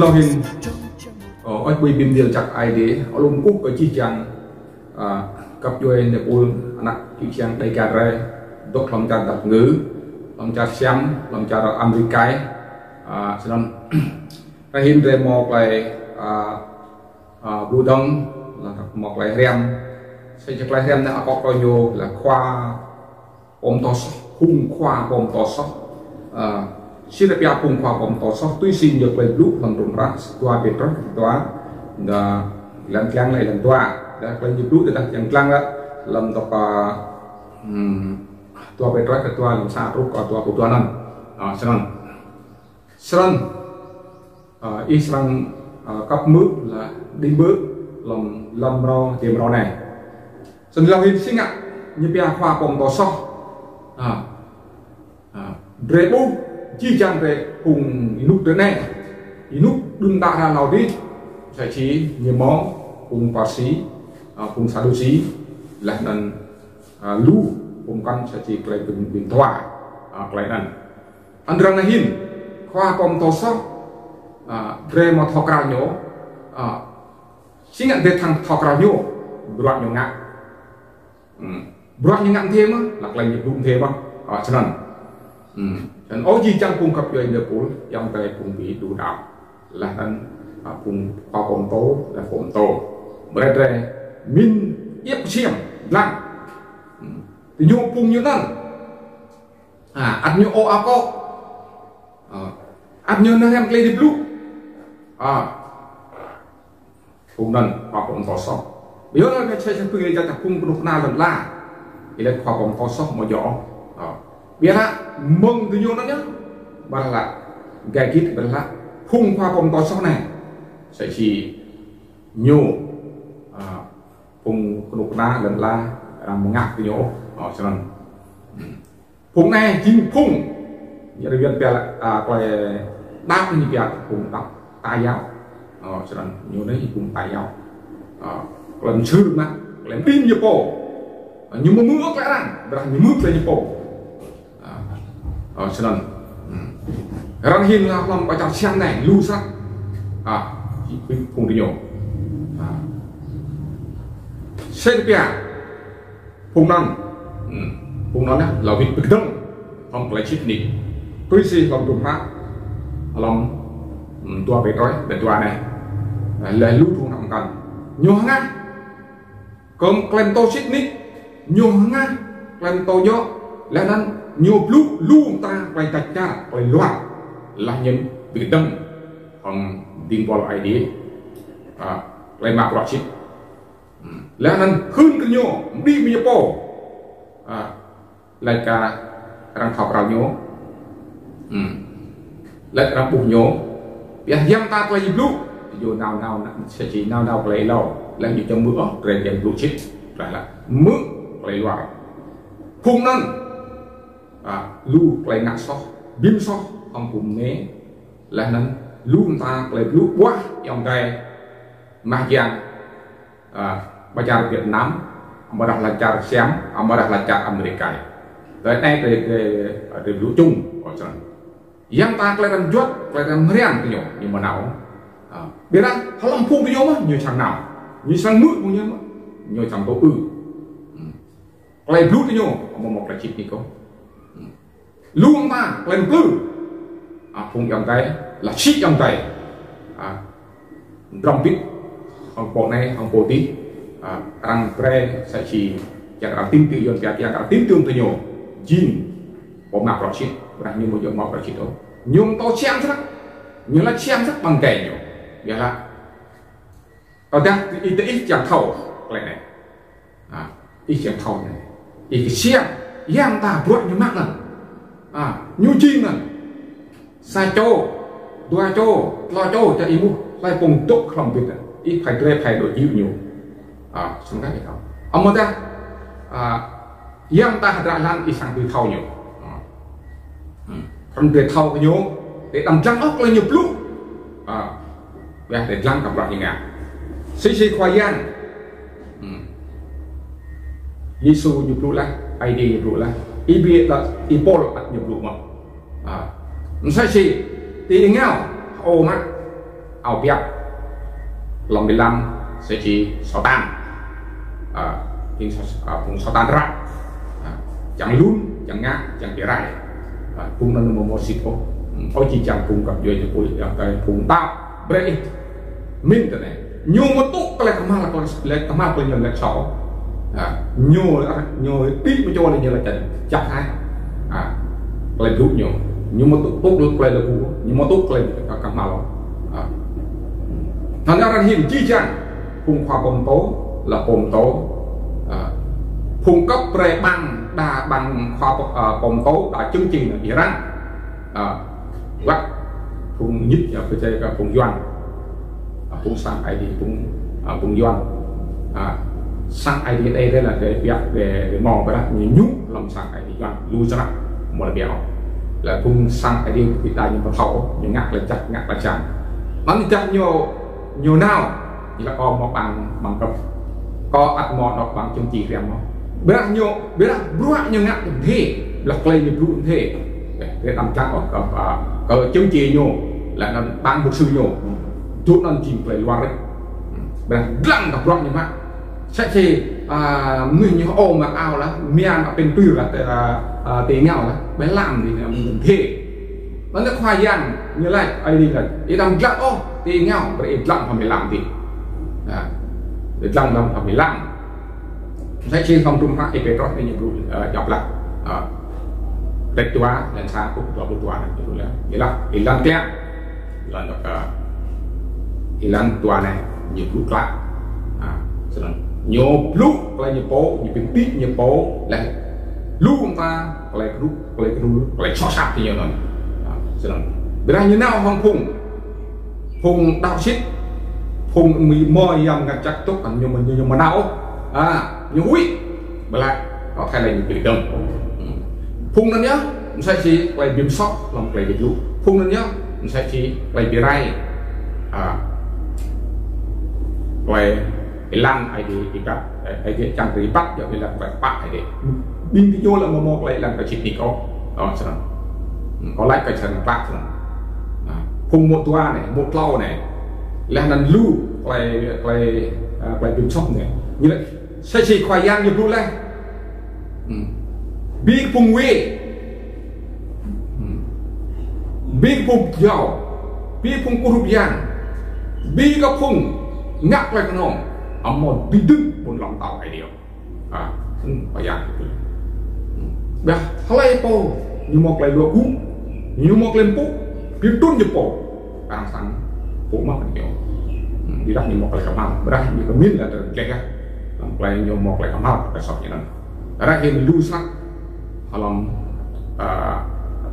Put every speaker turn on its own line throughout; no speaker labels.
lo hình ở bây bìm điều chặt ai để ở lùng cúc ở chi chăng cặp đôi để buôn nặng chi chăng đây cả rồi đốt lòng cha đặt ngữ lòng cha xem lòng cha đặt America cho nên cái hình về một lại blue đông là một lại rem xây dựng lại rem đã có nhiều là khoa ôm to hung khoa ôm to sót xin được biết hung khoa ôm to sót tuy xin được về lúc lần trùng ra tua biệt rất tua lần clang này lần tua đã lên giúp lúc để lần clang đó lần tập tua biệt rất tua lần xa rút có tua của tua nan sân Israel cấp mức là đi bước làm rau tìm rau này sân lao hình sinh ạ như bia khoa ôm to sót rễ bu chi chăng về cùng nút tới này nút đun tạ ra lò đi sẽ chỉ nhiều món cùng bác sĩ cùng xã đô sĩ là lần lú cùng con sẽ chỉ lại từng điện thoại lại lần anh rằng là hin khoa công tổ sóc rễ mà thọ cao nhổ xin nhận về thằng thọ cao nhổ đoạn nhổ ngạn đoạn nhổ ngạn thêm á là lại nhịp đụng thêm á cho nên dan ôi chi chăng cung cấp cho anh được cũng trong cái cùng bị đủ đạo là anh cùng khoa công tố là phổn tổ bởi đây min yếp xiêm lặng thì nhu cùng nhưนั้นăn nhu ô áo có ăn nhu nó em lấy đi lúc cùngนั้นkhoa công tố sóc bây giờ cái chơi chơi người ta tập cung đục na lần la thì là khoa công tố sóc mà rõ biar lah meng tujuannya balah gaya kita balah hung khoa công to sóc này sẽ chỉ nhô hung nục na lần la làm ngạc cái nhô cho nên hung này chính hung jadi biar biar coi đáp như biar hung đáp tai giáo cho nên nhô đấy hung tai giáo lần chưa được mà lần pin như po nhưng mà mưa lại rằng berang như mưa như po cho nên rằng hình là làm bài tập xem này lưu sắc cùng đi nhiều xem bia cùng năm cùng nó là việc bực đông không phải chít nị tôi xin làm đúng pháp làm tua về tối về tua này là lưu thu nằm cần nhiều ngã còn kèm tô chít nị nhiều ngã kèm tô nhọ là nên nhiều lúc luôn ta phải đặt ra phải loạn là những việc đâm còn tiền vào lại đi lại mặc loạn chít là nên hơn cái nhau đi bây giờ lại cả đang học rào nhau lại đang buộc nhau bây giờ ta phải dịp lúc dù nào sẽ chỉ nào lấy lâu là dịp trong bữa rồi dành lụt chít lại là mưa lấy loạn không nên lu lại ngã sót bím sót ông cùng nghe là nên lu ta lại lu quá dòng đây mà giang bây giờ Việt Nam mà đặt là cha xem mà đặt là cha America đấy đây về lu chung ở trong yang ta lại làm chuột lại làm riêng cái nhổ nhưng mà nào biết không họ làm phun cái nhổ mà nhiều chẳng nào như sang nước cũng như mà nhiều chẳng có lại lu cái nhổ một là chip đi không luôn ta lên cứ phun dòng tay là xích dòng tay trong biết ông bộ này ông bộ tí rằng pre sẽ chỉ chẳng là tin tự dồn chẳng là tin tương tự nhiều jin bộ nạp rõ xích và như một dòng mọc rõ xích đó nhưng to xem rất nhưng là xem rất bằng kẻ nhiều vậy là ở đây thì ít chẳng thầu lại này ít chẳng thầu này ít xem giang ta vượt như mắc lần nhu chi mà sai châu đua châu lo châu cho imu lại cùng tốt không biết ít phải đổi chịu nhiều chúng ta hiểu không ông mà ta yang ta đã làm ít sang từ thâu nhiều không từ thâu nhiều để làm trăng ốc lên nhiều lúc để làm gặp lại như ngà xí khoai gian Giêsu nhiều lúc là ID nhiều lúc là ibi là ipol nhiều lúc mà sai gì thì ngao ô mà ao bẹp lòng bị làm sẽ chỉ sáu tan thì cũng sáu tan ra chẳng luôn chẳng ngã chẳng bị rai cũng là một xịt ô chỉ chẳng cùng gặp dưới những bụi cái cùng tao vậy mình thế này nhiều một tụ cái này mà là còn lấy cái mà còn nhiều là sáu nhiều ít mới cho này nhiều là chặt hai lấy rút nhiều một tụ được lấy là cũ nhiều một tụ lấy cái mà thành ra là hiện chi chẳng cùng khoa bom tố là bom tố cung cấp về bằng khoa bom tố đã chương trình ở Iran vắt cùng nhất ở cái chơi cùng doan cùng sang ID cùng doan sang ID đây là để việc về mò cái đó nhúng làm sang ID doan lưu ra một là béo là cùng sang ID bị đại những con thấu những ngạc là chặt nó thì chặt nhiều nào thì là có một bằng cấp có ăn mò nó bằng chương trình riêng nó biết là bữa nhiều ngạc như thế là play như bữa thế để làm chắc có chương trình nhiều là nó ban một sự nhiều chút nó chìm play loa đấy bạn lăng gặp rộng như vậy sẽ chỉ người như ôm mà ao là miền ở bên tư là tế nhau là bé làm thì là mình thế nó sẽ khoai gian như này ai đi là đi làm lặng ô tế nhau để lặng phải làm gì để lặng làm phải làm sẽ chỉ không trung phát về đó thì những vụ dọc lại tết tua lần sau cũng có một tua này như là Iran kẹt là được Iran tua này nhiều lúc lại nhiều lúc là nhiều phố nhiều biến tít nhiều phố là lúc chúng ta lại cho sạch thì nhiều rồi bây giờ như nào không phùng đạo xích phùng mì mồi dòng ngặt chắc tốt còn nhiều mà nào nhiều úi bởi lại có thay là những cái đồng phùng nó nhá sẽ chỉ quay biếm sóc làm quay việc lũ phùng nó nhá sẽ chỉ quay bì rai quay lan ai đi bắt ai đi chẳng thì bắt giờ là phải bắt ai đi bình thì vô là một lại là cái chuyện gì có lại cái chân bắt rồi cùng một toa này một lau này là nằm lưu quay biếm sóc này như vậy sẽ chỉ khoai giang như lưu lên bi phùng quê bi phùng giàu bi phùng cô rụp giang bi có phùng ngắt lại con ông một bi đứng một lòng tàu cái điều khoai giang bây giờ thay po như một lại lúa cũ như một lên bút biết tuôn như po đang sang phụ mất nhiều đi đắp như một lại cảm ơn bây giờ như có miếng là cái quay nhiều một lại cảm ơn cái sọc nhưนั้นra hiện lưu sắc họ làm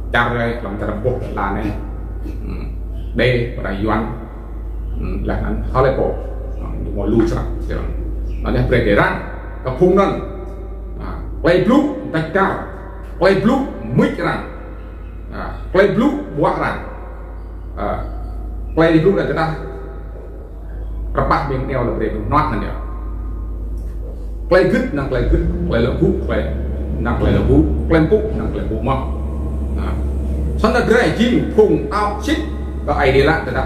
cara bộ là này đây và yuan là anh họ lại bộ mọi lưu sắc nó để về để răng cái phun năn quay blue tách cao quay blue mít răng quay blue buat răng quay blue là chúng ta rapat miếng đeo là để nót này play good năng play good play là good play năng play là good play book năng play book mà sau đó cái này chim phùng ao chích và ai đi lại từ đó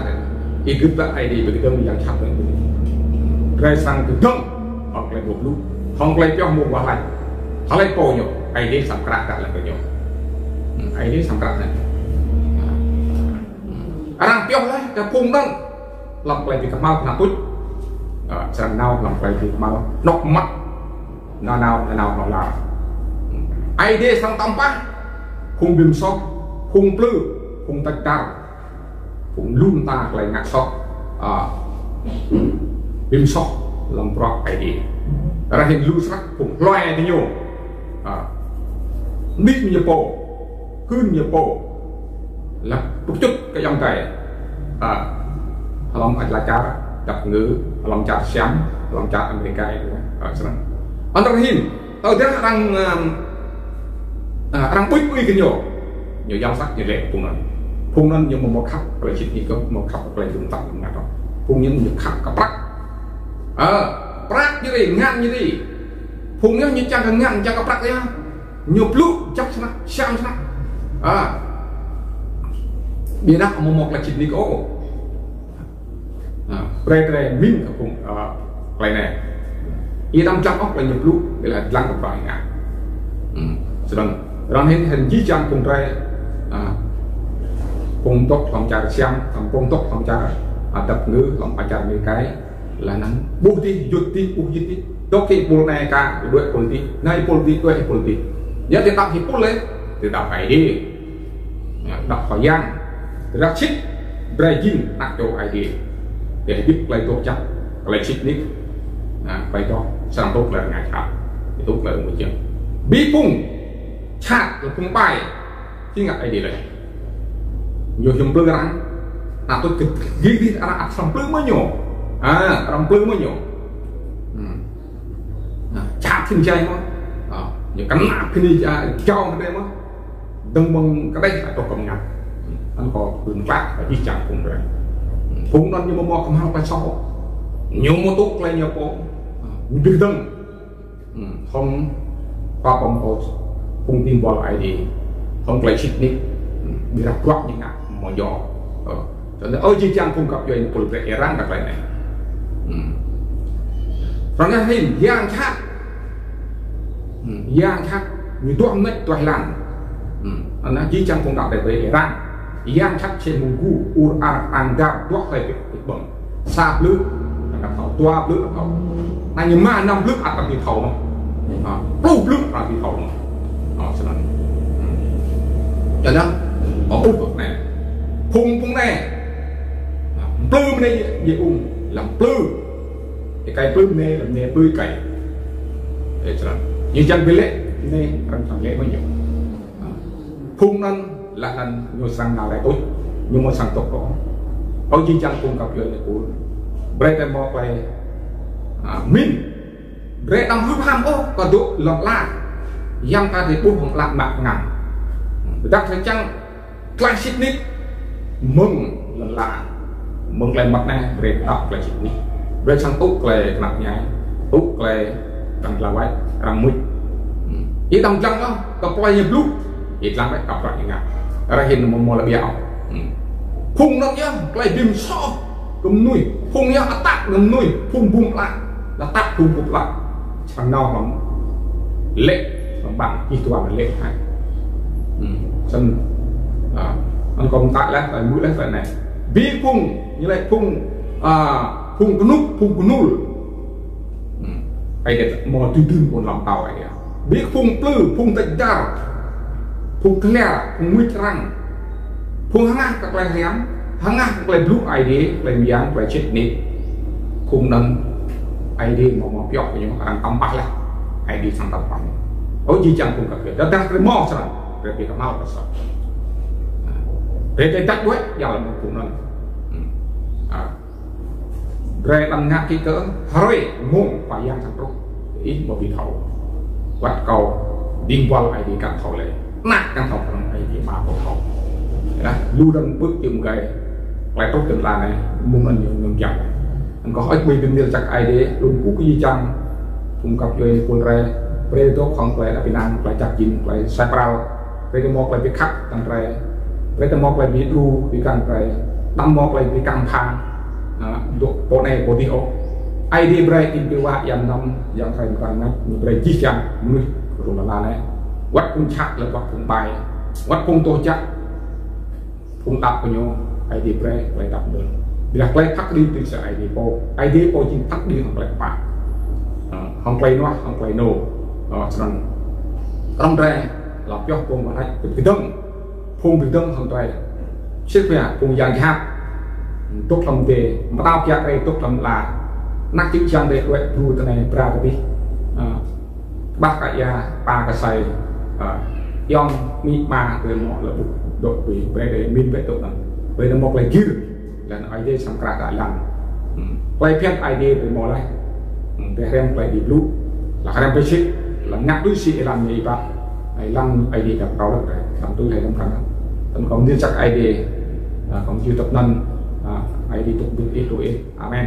thì good là ai đi với cái đơn giản chắc rồi cái sang từ đông hoặc play book lúc không play cho một quả lạnh họ lấy cổ nhiều ai đi sắm cát là cái nhiều ai đi sắm cát này đang tiêu đấy cái phùng đó làm play thì cảm ơn là tốt sang nào làm play thì mau nọc mắt nào nó là ai đi sang tâm bát khung bìm sóc khung plư khung tách cao khung luôn ta lại ngạc sóc bìm sóc làm pro ai đi ra hiện lưu sắc khung loe thì nhiều nít nhiều bộ cơn nhiều bộ là chút cái dòng này lòng là cha đập ngữ lòng cha xém lòng cha America anh ta hình tôi thấy đang bích cái nhiều dòng sắc như lệ phun nó như một khắp rồi chỉ thì có một khắp rồi chúng ta cũng ngặt rồi phun những khắp cả prak như thế ngăn như thế phun như chẳng ngăn chẳng có prak đấy nhiều lúc chắc sao biến đắc một là chỉ đi có pre min ke pung lainnya ia dalam jangkau lainnya perlu bila langkah perangkat sedang orang hen jijang pung pre pung tok lòng trà xiang pung tok lòng trà đập ngư lòng trà mấy cái là nắng bút đi dụt đi đôi khi bút này cả đuổi bút đi ngay bút đi đuổi bút đi nhớ thì đọc thì bút lên thì đọc phải đi đọc khỏi giang ra chích Brazil đặt chỗ ai đi để biết lấy tổ chức lấy chích nick phải cho sang tốt là ngày khác thì tốt là một chuyện bí phung chặt là phung bài chứ ngại ai đi đây nhiều chúng tôi rằng là tôi ghi đi là xong plư mới nhổ xong plư mới nhổ chặt thiên chay mà nhiều cắn nạp khi đi cho cái đây mà đừng mong cái đây phải cho cầm ngặt anh có quyền phát và đi chặt cùng rồi cũng nó như một mò không học phải sau nhiều một tốt lên nhiều bộ biết đừng không qua bóng hồ không tin vào lại thì không lấy chích nick bị đặt quát như ngạc mò giò cho nên ôi chi chăng cung cấp cho anhpolitik Iran đặc lại này rồi nghe hình giang khác như tôi mất tôi làm anh nói chi chăng cung cấp để về Iran giang khác trên mông gu ur anga tôi phải bị bẩn sạp lưỡi là thầu toa lưỡi là thầu này nhưng mà năm lưỡi ăn bị thầu mà bút lưỡi là bị thầu mà cho nên ở bút này phung này plư này gì làm plư cái cây plư này là nghề plư cày để cho như chân với lệ này ăn thằng lệ bao nhiêu phung nên là thành nhiều sang nào lại tốt nhưng mà sang tốt có chi chăng cung cấp cho những của Brett mò về min Brett đang hấp ham ô còn độ lọt la giang ta thì buông hồng lạc bạc ngàn đặc thời chăng classic nick mừng lần lạ mừng lại mặt này Brett đọc lại chỉnh nick Brett sang tốt lại nặng nhảy tốt lại càng là vậy càng mít ý đồng chăng đó có quay như blue ít lắm đấy cặp lại như ngà ra hình một mùa là béo phung nó nhá lại bìm so cầm nuôi phung nhá tát cầm nuôi phung bung lại là tát phung bung lại chẳng nào bằng lệ bằng chỉ toàn là lệ hay chân anh còn tại lại mũi lại này bí phung như lại phung cái nút ai để mò tư một lòng tàu ấy biết phung plư phung tận đào phung thề phung nguy răng phung hăng các loại hém hăng các loại blue ID loại miếng loại chết nít phung nâng ID mò biểu những hàng tầm bạc lại ID sang tầm bạc ôi gì chẳng phung các việc đó đang cái mò sao về việc mau là sao về cái tắc đuối giờ là một phung nâng rồi bằng ngã cái cỡ hơi muộn và giang thằng tốt ít một vị thầu quạt cầu điên qua lại thì càng thầu lại nát càng thầu càng này thì mà một thầu lưu đâm bước chừng gầy lại tốt từng là này muốn anh nhiều chậm anh có hỏi bây giờ chắc ai để luôn cú cái gì chăng cung cấp cho quân re về tốt không phải là Việt Nam lại chặt chín lại sai bao về cái mốc lại bị khắc càng re về cái mốc lại bị đu bị càng re đâm mốc lại bị càng phang bộ này bộ điều ID break in cáiว่าอย่างนำอย่างไทยกันนะมี break จีจังมือรุ่นละเนี่ยวัดพุ่งชักแล้ววัดพุ่งใบวัดพุ่งตัวจักพุ่งตับกันอยู่ ID break ไปดับเดินเดี๋ยวไปพักดีถึงจะ ID โป ID โปจริงพักดีของไปปะของไปนัวของไปโน่ฉะนั้นต้องแรงหลับย่อพุ่งมาได้ถึงตึ้งพุ่งถึงตึ้งของไปเชื่อไหมพุ่งยางชักtốt lòng về mà tao kia đây tốt lòng là nát chữ trang để quẹt ru từ này ra cái đi bác cả ya ba cái say yong mi ma từ mỏ là độ vì về min về tốt lòng về nó một lại kia là ID sang cả đại làng quay phép ID về mỏ lại để em quay đi lúc là em phải chết là ngắt đuôi xị làm gì bạn lăng ID đặt đó được đấy làm tôi thấy không khả năng còn không nên chắc ID không chưa tập nâng ai đi tục được ít rồi amen